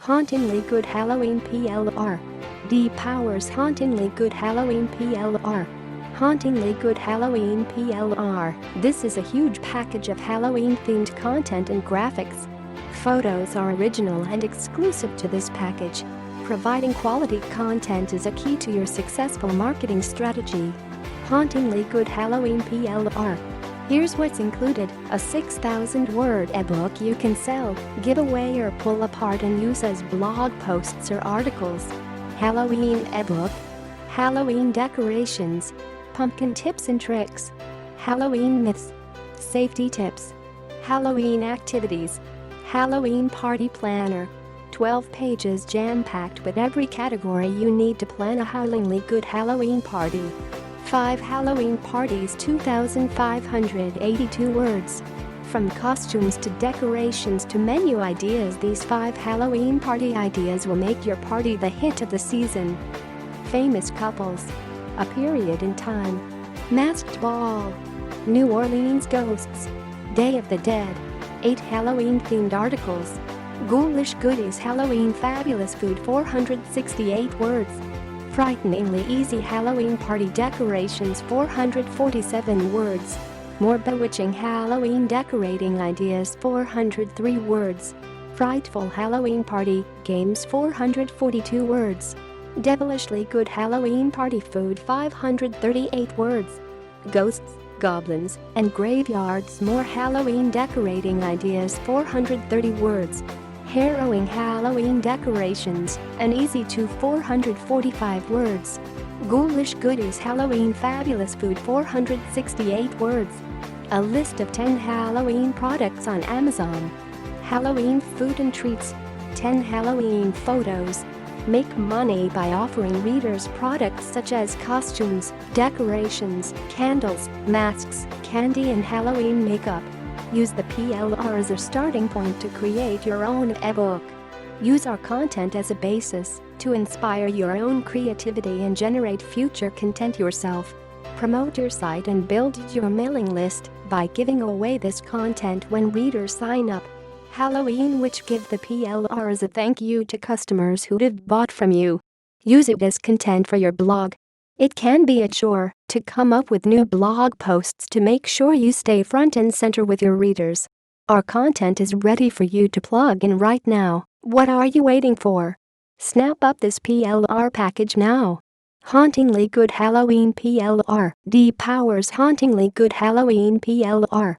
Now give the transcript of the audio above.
Hauntingly Good Halloween PLR. D powers Hauntingly Good Halloween PLR. Hauntingly Good Halloween PLR. This is a huge package of Halloween-themed content and graphics. Photos are original and exclusive to this package. Providing quality content is a key to your successful marketing strategy. Hauntingly Good Halloween PLR. Here's what's included: a 6,000-word ebook you can sell, give away or pull apart and use as blog posts or articles. Halloween ebook. Halloween decorations. Pumpkin tips and tricks. Halloween myths. Safety tips. Halloween activities. Halloween party planner. 12 pages jam-packed with every category you need to plan a howlingly good Halloween party. 5 Halloween parties, 2,582 words. From costumes to decorations to menu ideas, these 5 Halloween party ideas will make your party the hit of the season. Famous couples. A period in time. Masked ball. New Orleans ghosts. Day of the Dead. 8 Halloween-themed articles. Ghoulish goodies. Halloween fabulous food, 468 words. Frighteningly easy Halloween party decorations, 447 words. More bewitching Halloween decorating ideas, 403 words. Frightful Halloween party games, 442 words. Devilishly good Halloween party food, 538 words. Ghosts, goblins, and graveyards. More Halloween decorating ideas, 430 words. Harrowing Halloween decorations, an easy to 445 words. Ghoulish goodies Halloween fabulous food, 468 words. A list of 10 Halloween products on Amazon. Halloween food and treats. 10 Halloween photos. Make money by offering readers products such as costumes, decorations, candles, masks, candy and Halloween makeup. Use the PLR as a starting point to create your own ebook. Use our content as a basis to inspire your own creativity and generate future content yourself. Promote your site and build your mailing list by giving away this content when readers sign up. Halloween which give the PLR as a thank you to customers who have bought from you. Use it as content for your blog. It can be a chore to come up with new blog posts to make sure you stay front and center with your readers. Our content is ready for you to plug in right now. What are you waiting for? Snap up this PLR package now. Hauntingly Good Halloween PLR. D powers Hauntingly Good Halloween PLR.